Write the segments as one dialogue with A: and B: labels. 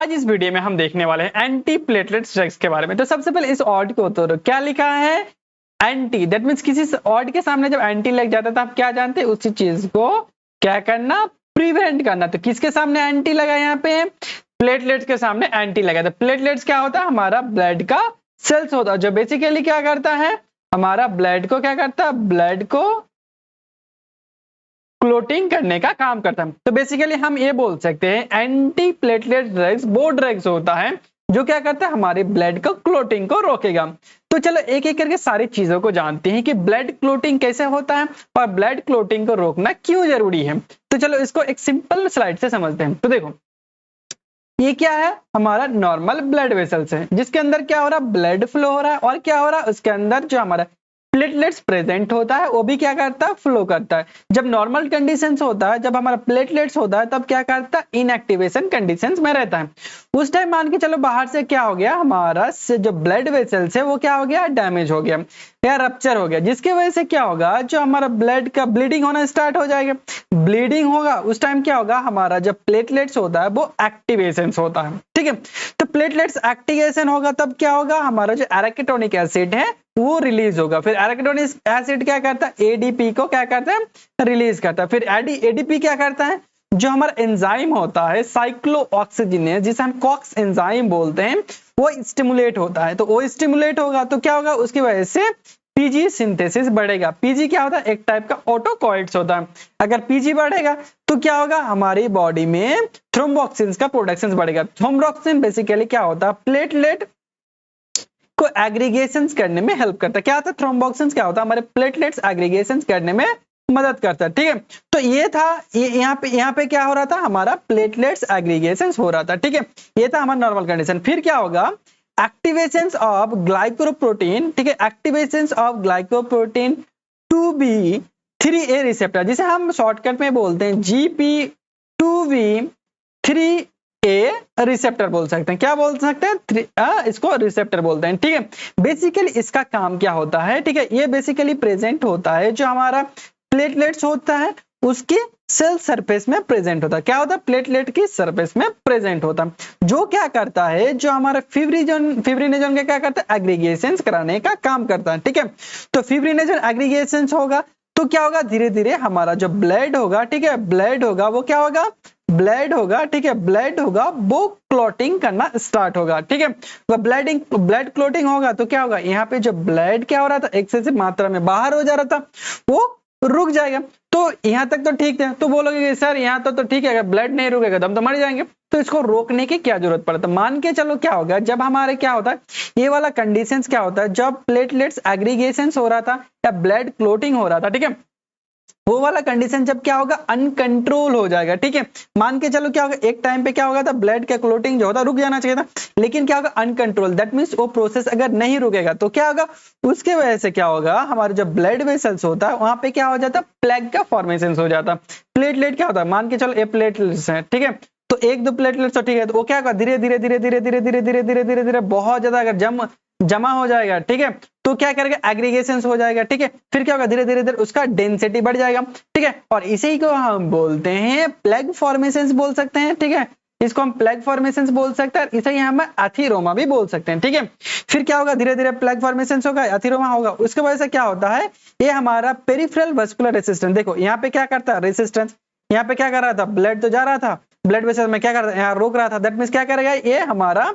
A: आज इस वीडियो में हम देखने वाले हैं एंटी प्लेटलेट्स ड्रग्स के बारे में। तो सबसे पहले इस ऑड को तो क्या लिखा है, एंटी। दैट मींस किसी ऑड के सामने जब एंटी लग जाता है तो आप क्या जानते हैं, उसी चीज को क्या करना, प्रिवेंट करना। तो किसके सामने एंटी लगा, यहाँ पे प्लेटलेट्स के सामने एंटी लगा। तो प्लेटलेट्स क्या होता है, हमारा ब्लड का सेल्स होता है, जो बेसिकली क्या करता है, हमारा ब्लड को क्या करता है, ब्लड को क्लोटिंग करने का काम करता है। तो बेसिकली हम ये बोल सकते हैं एंटी प्लेटलेट ड्रग्स वो ड्रग्स होता है जो क्या करता है, हमारे ब्लड को क्लोटिंग को रोकेगा। तो चलो एक एक करके सारी चीजों को जानते हैं कि ब्लड क्लोटिंग कैसे होता है और ब्लड क्लोटिंग को रोकना क्यों जरूरी है। तो चलो इसको एक सिंपल स्लाइड से समझते हैं। तो देखो ये क्या है, हमारा नॉर्मल ब्लड वेसल्स है जिसके अंदर क्या हो रहा है, ब्लड फ्लो हो रहा है। और क्या हो रहा है, उसके अंदर जो हमारा प्लेटलेट्स प्रेजेंट होता है वो भी क्या करता है, फ्लो करता है। जब नॉर्मल कंडीशंस होता है, जब हमारा प्लेटलेट्स होता है, तब क्या करता है, इनएक्टिवेशन कंडीशंस में रहता है। उस टाइम मान के चलो बाहर से क्या हो गया, हमारा से जो ब्लड वेसल्स है वो क्या हो गया, डैमेज हो गया या रप्चर हो गया, जिसकी वजह से क्या होगा, जो हमारा ब्लड का ब्लीडिंग होना स्टार्ट हो जाएगा। ब्लीडिंग होगा उस टाइम क्या होगा, हमारा जब प्लेटलेट्स होता है वो एक्टिवेशन होता है, ठीक है। तो प्लेटलेट्स एक्टिवेशन होगा तब क्या होगा, हमारा जो एराकिडोनिक एसिड है वो रिलीज होगा। फिर एराकिडोनिक एसिड क्या करता है, एडीपी को क्या करता है, रिलीज करता है। फिर एडीपी क्या करता है, जो हमारा एंजाइम होता है साइक्लोऑक्सीजिनेज, जिसे हम कॉक्स एंजाइम बोलते हैं, वो स्टिमुलेट होता है। तो वो स्टिमुलेट होगा तो क्या होगा, उसकी वजह से पीजी सिंथेसिस बढ़ेगा। पीजी क्या होता है, एक टाइप का ऑटोकॉइट्स होता है। अगर पीजी बढ़ेगा तो क्या होगा, हमारी बॉडी में थ्रोम्बोक्सिन का प्रोडक्शन बढ़ेगा। थ्रोम्बोक्सिन बेसिकली क्या होता है, प्लेटलेट को एग्रीगेशन करने में हेल्प करता है। क्या होता है थ्रोम्बोक्सिन, क्या होता है, हमारे प्लेटलेट्स एग्रीगेशन करने में मदद करता है, ठीक है। तो ये था, ये यहाँ पे क्या हो रहा था, हमारा प्लेटलेट्स एग्रीगेशन हो रहा था, ठीक है। ये था हमारा नॉर्मल कंडीशन। फिर क्या होगा, एक्टिवेशंस ऑफ ग्लाइकोप्रोटीन, ठीक है, activations of glycoprotein two B 3A receptor, जिसे हम शॉर्टकट में बोलते हैं GP2B3A रिसेप्टर बोल सकते हैं। क्या बोल सकते हैं, इसको रिसेप्टर बोलते हैं, ठीक है। बेसिकली इसका काम क्या होता है, ठीक है, ये बेसिकली प्रेजेंट होता है जो हमारा प्लेटलेट्स होता है उसके सेल सरफेस में प्रेजेंट होता है। क्या होता है, प्लेटलेट की सरफेस में प्रेजेंट होता है, जो क्या करता है, जो हमारा फिब्रिनोजन का क्या करता है, एग्रीगेशन कराने का काम करता है, ठीक है। तो फिब्रिनोजन एग्रीगेशन होगा तो क्या होगा, धीरे धीरे हमारा जो ब्लड होगा, ठीक है, ब्लड होगा वो क्या होगा, ब्लड होगा, ठीक है, ब्लड होगा वो क्लॉटिंग करना स्टार्ट होगा, ठीक है। तो ब्लड क्लॉटिंग होगा तो क्या होगा, यहाँ पे जो ब्लड क्या हो रहा था, एक्सेसिव मात्रा में बाहर हो जा रहा था, वो रुक जाएगा। तो यहाँ तक तो ठीक है। तो बोलोगे कि सर यहाँ तो ठीक है, अगर ब्लड नहीं रुकेगा तो हम तो मर जाएंगे, तो इसको रोकने की क्या जरूरत पड़ता है। मान के चलो क्या होगा, जब हमारे क्या होता है, ये वाला कंडीशंस क्या होता है, जब प्लेटलेट्स एग्रीगेशन हो रहा था या ब्लड क्लोटिंग हो रहा था, ठीक है, वो वाला कंडीशन जब क्या होगा, अनकंट्रोल हो जाएगा, ठीक है। मान के चलो क्या होगा, एक टाइम पे क्या होगा था, ब्लड का क्लोटिंग जो होता रुक जाना चाहिए था, लेकिन क्या होगा, अनकंट्रोल। दैट मींस वो प्रोसेस अगर नहीं रुकेगा तो क्या होगा, उसके वजह से क्या होगा, हमारे जो ब्लड वेसल्स होता है वहां पे क्या हो जाता है, प्लेग का फॉर्मेशन हो जाता। प्लेटलेट क्या होता है, मान के चलो ये प्लेटलेट्स है, ठीक है, तो एक दो प्लेटलेट्स तो ठीक है, तो वो क्या होगा, धीरे धीरे धीरे धीरे धीरे धीरे धीरे धीरे धीरे धीरे बहुत ज्यादा अगर जमा हो जाएगा, ठीक है, तो क्या करेगा, एग्रीगेशन हो जाएगा, ठीक है। फिर क्या होगा, धीरे धीरे धीरे उसका डेंसिटी बढ़ जाएगा, ठीक है, और इसी को हम बोलते हैं प्लेग फॉर्मेशंस बोल सकते हैं, ठीक है। इसको हम प्लेग फॉर्मेशंस बोल सकते हैं, इसे हम एथीरोमा भी बोल सकते हैं, ठीक है। फिर क्या होगा, धीरे धीरे प्लेग फॉर्मेशंस होगा, एथीरोमा होगा, उसके वजह से क्या होता है, ये हमारा पेरिफेरल वस्कुलर रेसिस्टेंस, देखो यहाँ पे क्या करता है, रेसिस्टेंस, यहाँ पे क्या कर रहा था, ब्लड तो जा रहा था, ब्लड वेसल में क्या कर रहा था, यहाँ रोक रहा था। दैट मींस क्या करेगा, ये हमारा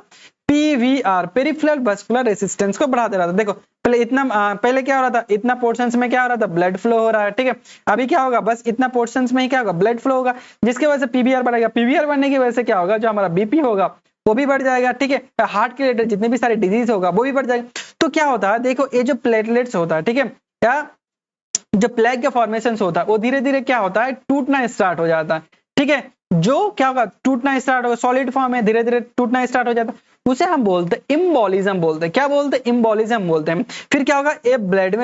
A: पीवीआर पेरिफेरल वस्कुलर रेसिस्टेंस को बढ़ा दे रहा था। देखो पहले क्या हो रहा था, इतना पोर्शंस में क्या हो रहा था, ब्लड फ्लो हो रहा है, ठीक है। अभी क्या होगा, बस इतना पोर्शंस में ही क्या होगा, ब्लड फ्लो होगा, जिसकी वजह से पीवीआर बढ़ेगा। पीवीआर बढ़ने की वजह से क्या होगा, जो हमारा बीपी होगा वो भी बढ़ जाएगा, ठीक है। हार्ट के रिलेटेड जितने भी सारे डिजीज होगा वो भी बढ़ जाएगा। तो क्या होता है, देखो ये जो प्लेटलेट्स होता है, ठीक है, क्या जो प्लेग का फॉर्मेशन होता है वो धीरे धीरे क्या होता है, टूटना स्टार्ट हो जाता है, ठीक है। जो क्या होगा, टूटना स्टार्ट होगा, सॉलिड फॉर्म में धीरे धीरे टूटना स्टार्ट हो जाता है, उसे हम बोलते हैं इम्बोलिज्म बोलते हैं। क्या बोलते हैं, इम्बोलिज्म बोलते हैं। फिर क्या होगा, ये ब्लड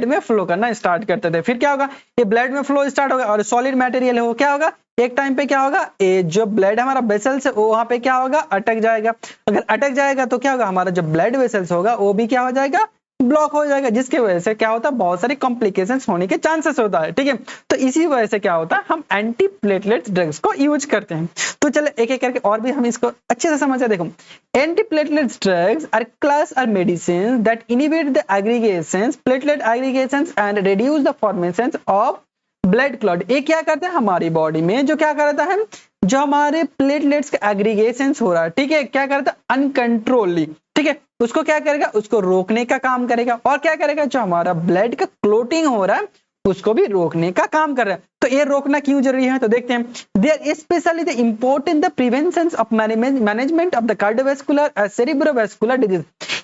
A: में फ्लो करना स्टार्ट करते थे। फिर क्या होगा, ये ब्लड में फ्लो स्टार्ट होगा और सॉलिड मटेरियल है वो क्या होगा, एक टाइम पे क्या होगा, ये जो ब्लड हमारा वेसल्स है वो वहां पे क्या होगा, अटक जाएगा। अगर अटक जाएगा तो क्या होगा, हमारा जो ब्लड वेसल्स होगा वो भी क्या हो जाएगा, ब्लॉक हो जाएगा, जिसके वजह से क्या होता है, बहुत सारी कॉम्प्लिकेशंस होने के चांसेस होता है। ठीक है, तो इसी वजह से क्या होता है, हम एंटी प्लेटलेट्स ड्रग्स को यूज करते हैं। तो चलो एक एक करके और भी हम इसको अच्छे से समझते हैं। देखो, anti platelets drugs are class और medicine that inhibit the aggregations platelet aggregations and reduce the formation of blood clot. ये क्या करते हैं हमारी बॉडी में, जो क्या करता है, जो हमारे प्लेटलेट्स का एग्रीगेशंस हो रहा है, ठीक है, क्या करता है, अनकंट्रोलली, ठीक है, उसको क्या करेगा, उसको रोकने का काम करेगा। और क्या करेगा, जो हमारा ब्लड का क्लोटिंग हो रहा है उसको भी रोकने का काम कर रहा है। तो ये रोकना क्यों जरूरी है, तो देखते हैं। They are specially the important the prevention of management of the cardiovascular and cerebrovascular disease.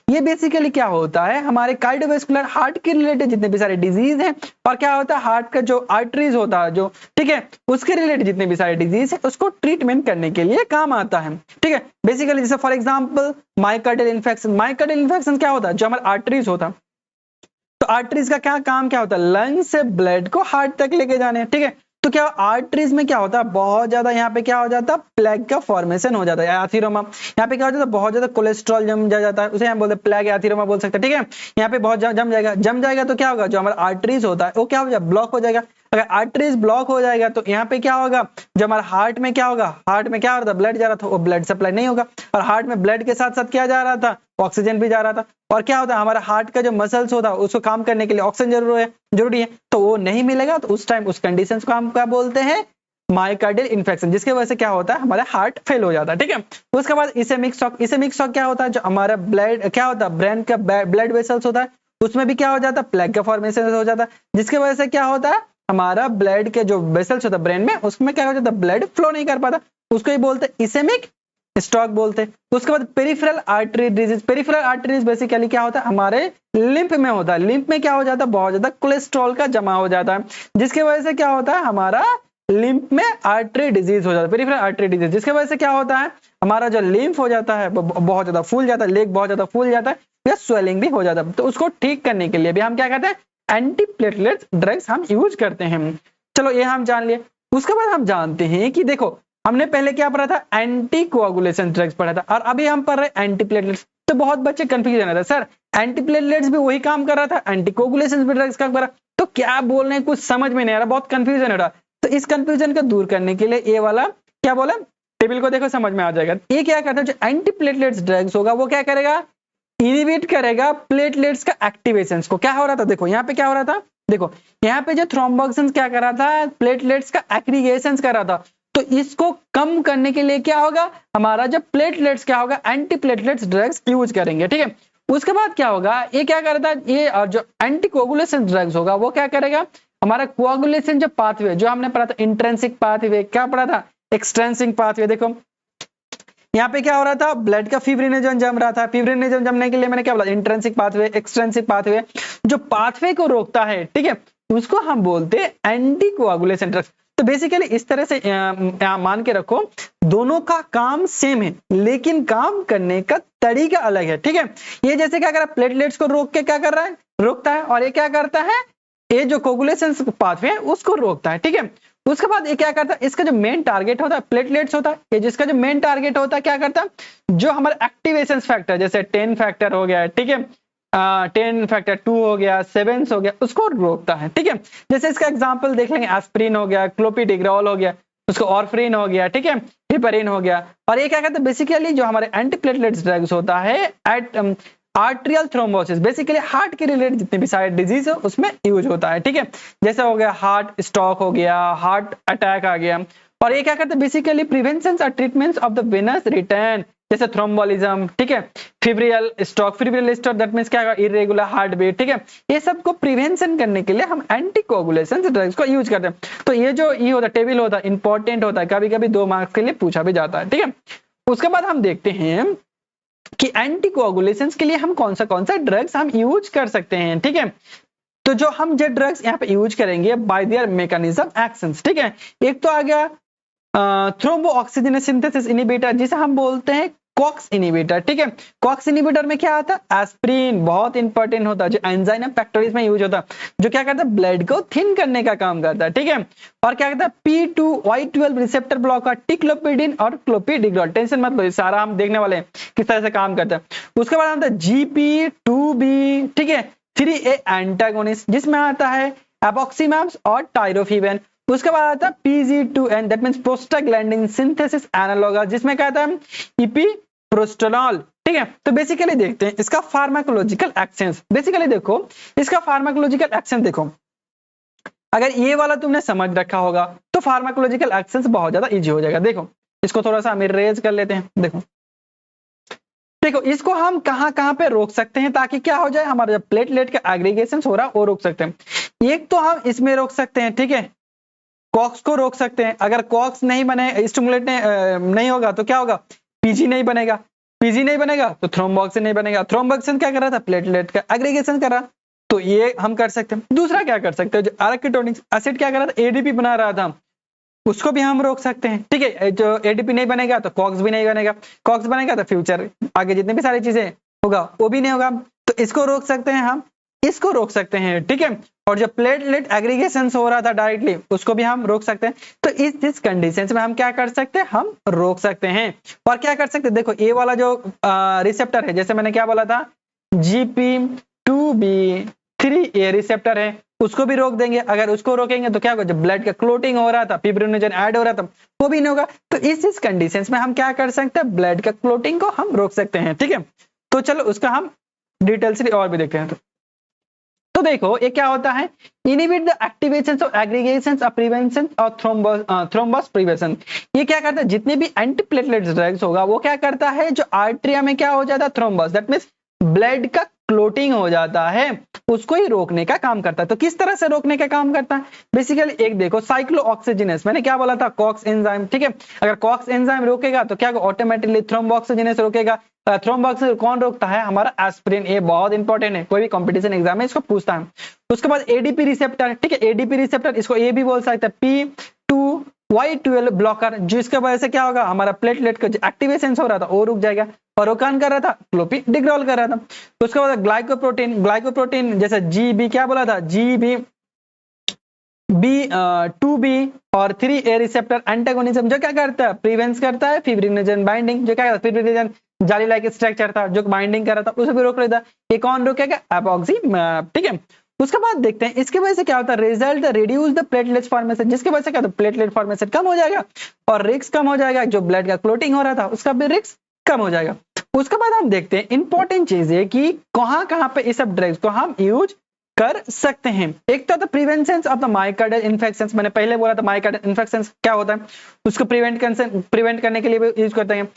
A: ये बेसिकली क्या होता है, हमारे कार्डियोवास्कुलर हार्ट के रिलेटेड जितने भी सारे डिजीज हैं, और क्या होता है, हार्ट का जो आर्टरीज होता है जो, ठीक है, उसके रिलेटेड जितने भी सारे डिजीज है उसको ट्रीटमेंट करने के लिए काम आता है। ठीक है, बेसिकली जैसे for example myocardial infection. Myocardial infection क्या होता है, जो हमारा आर्टरीज होता है, तो आर्टरीज का क्या काम क्या होता है, लंग से ब्लड को हार्ट तक लेके जाने। ठीक है, तो क्या आर्टरीज में क्या होता है, बहुत ज्यादा यहाँ पे क्या हो जाता है, प्लेग का फॉर्मेशन हो जाता है, एथीरोमा। यहाँ पे क्या हो जाता है, बहुत ज्यादा कोलेस्ट्रॉल जम जाता है, उसे यहाँ बोलते हैं प्लेग एथीरोमा बोल सकते हैं। ठीक है, यहाँ पे बहुत जम जाएगा तो क्या होगा, जो हमारा आर्टरीज होता है वो क्या हो जाएगा, ब्लॉक हो जाएगा। अगर आर्टरीज ब्लॉक हो जाएगा तो यहाँ पे क्या होगा, जो हमारा हार्ट में क्या होगा, हार्ट में क्या हो रहा था, ब्लड जा रहा था, वो ब्लड सप्लाई नहीं होगा। और हार्ट में ब्लड के साथ साथ क्या जा रहा था, ऑक्सीजन भी जा रहा था। और क्या होता है, हमारा हार्ट का जो मसल्स होता है उसको काम करने के लिए ऑक्सीजन जरूरी है, तो वो नहीं मिलेगा, तो उस टाइम उस कंडीशन को हम क्या बोलते हैं, मायोकार्डियल इन्फेक्शन, जिसकी वजह से क्या होता है, हमारा हार्ट फेल हो जाता है। ठीक है, उसके बाद इसेमिक शॉक। इसेमिक शॉक क्या होता है, जो हमारा ब्लड क्या होता है, ब्रेन का ब्लड वेसल्स होता है उसमें भी क्या हो जाता है, प्लेग का फॉर्मेशन हो जाता है, जिसकी वजह से क्या होता है, हमारा ब्लड के जो वेसल्स होता है ब्रेन में, उसमें क्या हो जाता है, ब्लड फ्लो नहीं कर पाता, उसको ही बोलते हैं इसेमिक स्ट्रोक बोलते हैं। उसके बाद peripheral artery disease. Peripheral artery basically क्या होता है, हमारे लिम्फ में होता है। लिम्फ में क्या हो जाता है, बहुत ज्यादा कोलेस्ट्रॉल का जमा हो जाता है, जिसकी वजह से क्या होता है, हमारा लिम्फ में आर्टरी डिजीज हो जाता है, पेरिफेरल आर्टरी डिजीज, जिसकी वजह से क्या होता है, हमारा जो लिम्फ हो जाता है बहुत ज्यादा फूल जाता है, लेग बहुत ज्यादा फूल जाता है, या स्वेलिंग भी हो जाता है। तो उसको ठीक करने के लिए भी हम क्या कहते हैं, एंटी प्लेटलेट ड्रग्स हम यूज करते हैं। चलो ये हम जान लिए। उसके बाद हम जानते हैं कि देखो, हमने पहले क्या पढ़ा था, एंटी कोआगुलेशन ड्रग्स पढ़ा था, और अभी हम पढ़ रहे हैं एंटी प्लेटलेट्स। तो बहुत बच्चे कंफ्यूज रहते हैं, सर एंटी प्लेटलेट्स भी वही काम कर रहा था, एंटी कोआगुलेशन भी ड्रग्स का कर रहा, तो क्या बोल रहे हैं, कुछ समझ में नहीं आ रहा, बहुत कंफ्यूजन हो रहा। तो इस कंफ्यूजन को दूर करने के लिए ये वाला क्या बोला, टेबल को देखो समझ में आ जाएगा। ये क्या करता है, जो एंटी प्लेटलेट्स ड्रग्स होगा वो क्या करेगा, इनहिबिट करेगा प्लेटलेट्स का एक्टिवेशन को। क्या हो रहा था, देखो यहाँ पे क्या हो रहा था, देखो यहाँ पे जो थ्रोम्बोक्सिन क्या कर रहा था, प्लेटलेट्स का एग्रीगेशन कर रहा था, तो इसको कम करने के लिए क्या होगा, हमारा जो प्लेटलेट्स क्या होगा, एंटी प्लेटलेट्स ड्रग्स यूज करेंगे। ठीक है, उसके बाद क्या होगा, ये क्या करता है, ये जो एंटी कोआगुलेशन ड्रग्स होगा वो क्या करेगा, हमारा कोआगुलेशन जो पाथवे जो हमने पढ़ा था, इंट्रिंसिक पाथवे, क्या पढ़ा था, एक्सट्रिंसिक पाथवे। देखो यहाँ पे क्या हो रहा था, ब्लड का फिब्रिनोजन जम रहा था, फिब्रिनोजन जमने के लिए मैंने क्या बोला, इंट्रिंसिक पाथवे, एक्सट्रिंसिक पाथवे, जो पाथवे को रोकता है, ठीक है, उसको हम बोलते हैं एंटी कोआगुलेशन ड्रग्स। तो बेसिकली इस तरह से मान के रखो, दोनों का काम सेम है लेकिन काम करने का तरीका अलग है। ठीक है, ये जैसे क्या कर रहा है, प्लेटलेट्स को रोक के क्या कर रहा है, रोकता है, और ये क्या करता है, ये जो कोगुलेशन पाथवे है उसको रोकता है। ठीक है, उसके बाद ये क्या करता है, इसका जो मेन टारगेट होता है प्लेटलेट्स होता है, ये जिसका जो मेन टारगेट होता है क्या करता है, जो हमारे एक्टिवेशन फैक्टर जैसे 10 फैक्टर हो गया, ठीक है, 10 फैक्टर 2 हो गया, 7 हो गया, उसको रोकता है। ठीक है, जैसे इसका एग्जांपल देख लेंगे, एस्पिरिन हो गया, क्लोपिडिग्रॉल हो गया, उसको ऑर्फरिन हो गया, ठीक है, हिपरिन हो गया। और ये क्या कहते हैं, बेसिकली जो हमारे एंटीप्लेटलेट्स ड्रग्स होता है at arterial thrombosis, basically heart के रिलेटेड जितने भी सारे डिजीज है उसमें यूज होता है। ठीक है, जैसे हो गया हार्ट स्ट्रोक हो गया, हार्ट अटैक आ गया। और ये क्या करते हैं, बेसिकली प्रिवेंशन और treatments of the Venus return, जैसे थ्रोम्बोलिज्म, ठीक है, फिब्रियल स्ट्रोक दैट मींस क्या, इरेगुलर हार्ट बीट। ठीक है, ये सब को प्रिवेंशन करने के लिए हम एंटी कोआगुलेशन ड्रग्स को यूज करते हैं। तो ये जो ये होता है टेबल होता है, इंपॉर्टेंट होता है, कभी कभी 2 मार्क्स के लिए पूछा भी जाता है। ठीक है, उसके बाद हम देखते हैं कि एंटी कोआगुलेशन के लिए हम कौन सा ड्रग्स हम यूज कर सकते हैं। ठीक है, तो जो हम जो ड्रग्स यहाँ पे यूज करेंगे बाय देयर मैकेनिज्म एक्शंस। ठीक है, एक तो आ गया थ्रोम्बो ऑक्सीजनेस सिंथेसिस इनहिबिटर, जिसे हम बोलते हैं कॉक्स इनहिबिटर। ठीक है, कॉक्स इनहिबिटर में क्या आता है, एस्पिरिन, बहुत इंपॉर्टेंट होता है, जो एंजाइम पैक्टोरिस में यूज होता है, जो क्या करता है, ब्लड को थिन करने का काम करता है। ठीक है, और क्या करता है, P2Y12 रिसेप्टर ब्लॉकर, टिक्लोपिडिन और क्लोपिडिग्रॉल। टेंशन मत लो, सारा हम देखने वाले हैं किस तरह से काम करता है। उसके बाद आता है GP2B, ठीक है, 3A एंटागोनिस्ट जिसमें आता है एपॉक्सीमैप्स और टायरोफिबेन। उसके बाद आता है PG2N, that means prostaglandin synthesis analogue, जिसमें क्या आता है इपीप्रोस्टोलॉल, ठीक है। तो बेसिकली देखते हैं इसका फार्माकोलॉजिकल एक्शंस। बेसिकली देखो इसका फार्माकोलॉजिकल एक्शन देखो, अगर ये वाला तुमने समझ रखा होगा तो फार्माकोलॉजिकल एक्शंस बहुत ज्यादा इजी हो जाएगा। देखो इसको थोड़ा सा हम इरेज कर लेते हैं। देखो देखो इसको हम कहां कहां पे रोक सकते हैं ताकि क्या हो जाए, हमारा जब प्लेटलेट का एग्रीगेशन हो रहा है वो रोक सकते हैं। एक तो हम इसमें रोक सकते हैं, ठीक है, कॉक्स को रोक सकते हैं। अगर कॉक्स नहीं बने, स्टिमुलेट नहीं होगा तो क्या होगा, पीजी नहीं बनेगा, पीजी नहीं बनेगा तो थ्रोम्बोक्सिन नहीं बनेगा। थ्रोम्बोक्सिन क्या कर रहा था, प्लेटलेट का एग्रीगेशन कर रहा, तो ये हम कर सकते हैं। दूसरा क्या कर सकते हैं, जो एराकिडोनिक एसिड क्या कर रहा था, एडीपी बना रहा था, उसको भी हम रोक सकते हैं, ठीक है। जो एडीपी नहीं बनेगा तो कॉक्स भी नहीं बनेगा, कॉक्स बनेगा तो फ्यूचर आगे जितने भी सारी चीजें होगा वो भी नहीं होगा, तो इसको रोक सकते हैं हम, इसको रोक सकते हैं, ठीक है। और जो प्लेटलेट एग्रीगेशन हो रहा था डायरेक्टली उसको भी हम रोक सकते हैं। तो इस कंडीशन में हम क्या कर सकते हैं, हम रोक सकते हैं। और क्या कर सकते हैं, देखो ये वाला जो रिसेप्टर है, जैसे मैंने क्या बोला था GP2B3A रिसेप्टर है, उसको भी रोक देंगे। अगर उसको रोकेंगे तो क्या होगा, जब ब्लड का क्लोटिंग हो रहा था, फिब्रिनोजन ऐड हो रहा था, वो भी नहीं होगा। तो इस कंडीशंस में हम क्या कर सकते हैं, ब्लड का क्लोटिंग को हम रोक सकते हैं, ठीक है। तो चलो उसका हम डिटेल से और भी देखते हैं। तो देखो ये क्या होता है, inhibit the activation of aggregations of prevention और थ्रोम्बस प्रिवेंशन। ये क्या करता है, जितने भी एंटीप्लेटलेट्स ड्रग्स होगा वो क्या करता है, जो आर्टरिया में क्या हो जाता है, थ्रोम्बस, दैट मींस ब्लड का क्लोटिंग हो जाता है, उसको ही रोकने का काम करता है। तो किस तरह से रोकने का काम करता है, बेसिकली एक देखो साइक्लोऑक्सीजिनेस, मैंने क्या बोला था, कॉक्स एंजाइम, ठीक है। अगर कॉक्स एंजाइम रोकेगा तो क्या ऑटोमेटिकली थ्रोम्बोऑक्सीजिनेस रोकेगा। थ्रोम्बोऑक्सीजन कौन रोकता है, हमारा एस्पिरिन। ये बहुत इंपॉर्टेंट है, कोई भी कंपटीशन एग्जाम में इसको पूछता है। उसके बाद एडीपी रिसेप्टर, ठीक है, एडीपी रिसेप्टर इसको ये भी बोल सकते हैं P2Y12 ब्लॉकर, जिसके वजह से क्या होगा, हमारा प्लेटलेट का जो एक्टिवेशन हो रहा था वो रुक जाएगा, और वो कौन कर रहा था, क्लोपिडिग्रोल कर रहा था। उसके बाद ग्लाइकोप्रोटीन, ग्लाइकोप्रोटीन जैसे जीबी क्या बोला था, GBB2B और 3A रिसेप्टर एंटागोनिज्म, जो क्या करता है, प्रिवेंट करता है फिब्रिनोजन बाइंडिंग, जो क्या करता है, फिब्रिनोजन जाली लाइक स्ट्रक्चर था जो बाइंडिंग कर रहा था, उसे भी रोक लेता। ये कौन रोकेगा, एपॉक्सीमैप, ठीक है। उसके बाद देखते हैं इसके वजह से क्या होता है, result reduce the platelet formation, जिसके वजह से क्या होता है, प्लेटलेट फॉर्मेशन कम हो जाएगा और रिस्क कम हो जाएगा, जो ब्लड का क्लोटिंग हो रहा था उसका भी रिस्क कम हो जाएगा। उसके बाद हम देखते हैं इंपॉर्टेंट चीज है कि कहां कहां पे इस सब ड्रग्स को हम यूज कर सकते हैं। एक तो prevention of the myocardial infections, मैंने पहले बोला था मायोकार्डियल इन्फेक्शंस क्या होता है, उसको प्रिवेंट करने के लिए भी यूज करते हैं।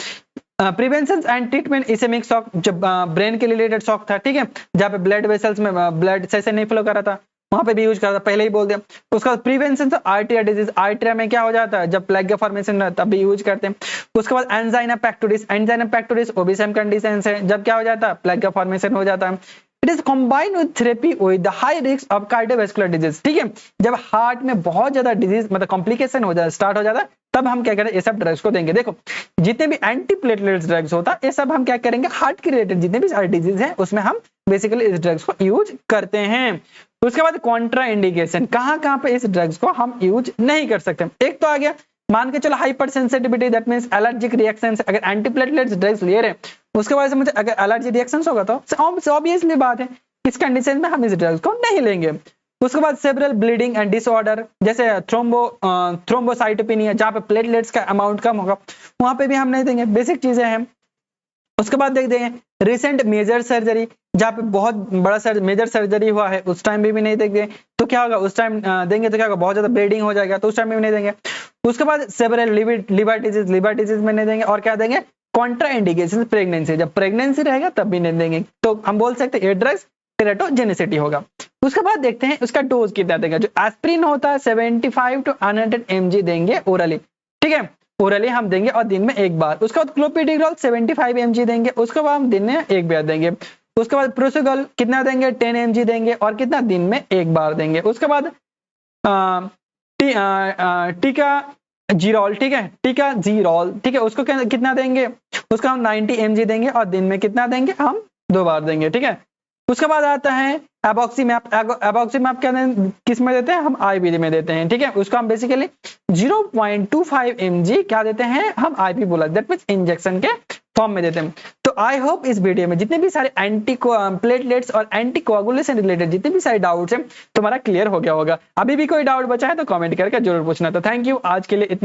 A: प्रिवेंशन एंड ट्रीटमेंट इसेमिक शॉक, जब ब्रेन के रिलेटेड शॉक था, ठीक है, जहाँ पे ब्लड वेसल्स में ब्लड सही से नहीं फ्लो कर रहा था, वहां पे भी यूज कर रहा था, पहले ही बोल दिया। उसका prevention of arteria disease, arteria में क्या हो जाता है, जब प्लेग का फॉर्मेशन तब भी यूज करते हैं। उसके बाद एंजाइना पेक्टोरिस, एंजाइना पेक्टोरिस वो भी सेम कंडीशन है, जब क्या हो जाता है, प्लेग का फॉर्मेशन हो जाता है। It is combined with therapy with the high risk of cardiovascular disease, ठीक है, जब हार्ट में बहुत ज्यादा डिजीज मतलब कॉम्प्लिकेशन हो जाता स्टार्ट हो जाता है, तब हम क्या करें, ये सब ड्रग्स को देंगे। देखो जितने भी एंटीप्लेटलेट्स ड्रग्स होता है ये सब हम क्या करेंगे, हार्ट के रिलेटेड जितने भी सारे डिजीज हैं उसमें हम बेसिकली इस ड्रग्स को यूज करते हैं। उसके बाद कॉन्ट्रा इंडिकेशन, कहां कहां पे इस ड्रग्स को हम यूज नहीं कर सकते। एक तो आ गया, मान के चलो hyper sensitivity, that means allergic reaction, अगर एंटीप्लेटलेट्स ड्रग्स ले रहे हैं उसके वजह से मुझे अगर एलर्जी रिएक्शन होगा तो ऑब्वियसली बात है इस कंडीशन में हम इस ड्रग्स को नहीं लेंगे। उसके बाद सेवरल ब्लीडिंग एंड डिसऑर्डर, जैसे थ्रोम्बोसाइटोपेनिया, जहां पे प्लेटलेट्स का अमाउंट कम होगा वहां पे भी हम नहीं देंगे, बेसिक चीजें हैं। उसके बाद देख देंगे रिसेंट मेजर सर्जरी, जहां पे बहुत बड़ा मेजर सर्जरी हुआ है उस टाइम भी नहीं देंगे, तो क्या होगा, उस टाइम देंगे तो क्या होगा, बहुत ज्यादा ब्लीडिंग हो जाएगा तो उस टाइम भी नहीं देंगे। उसके बाद सेवरल लिवर डिजीज में नहीं देंगे। और क्या देंगे, कॉन्ट्रा इंडिकेशन प्रेगनेंसी, जब प्रेगनेंसी रहेगा तब भी नहीं देंगे। तो हम बोल सकते हैं ये ड्रग्स टेरेटोजेनिसिटी होगा। उसके बाद देखते हैं उसका डोज कितना देगा। जो एस्पिरिन होता है 75 to 100 mg देंगे ओरली, ठीक है, ओरली हम देंगे और दिन में एक बार। उसके बाद क्लोपिडिग्रोल 75 mg देंगे, उसके बाद हम दिन में एक बार देंगे। उसके बाद प्रोसोगल कितना देंगे, 10 mg देंगे और कितना, दिन में एक बार देंगे। उसके बाद टीका जीरोल, ठीक है, टीका जीरोल, ठीक है, उसको कितना देंगे, उसको हम 90 mg देंगे और दिन में कितना देंगे, हम 2 बार देंगे, ठीक है। उसके बाद आता है एबॉक्सीमैप, एबॉक्सीमैप क्या किस में देते हैं, हम आईवी में देते हैं, ठीक है। उसको हम बेसिकली 0.25 mg क्या देते हैं, हम आईवी बोला, दैट मींस इंजेक्शन के फॉर्म में देते हैं। तो आई होप इस वीडियो में जितने भी सारे एंटी प्लेटलेट्स और एंटी कोआगुलेशन रिलेटेड जितने भी सारे डाउट्स हैं तुम्हारा क्लियर हो गया होगा। अभी भी कोई डाउट बचा है तो कमेंट करके जरूर पूछना। तो थैंक यू, आज के लिए इतना।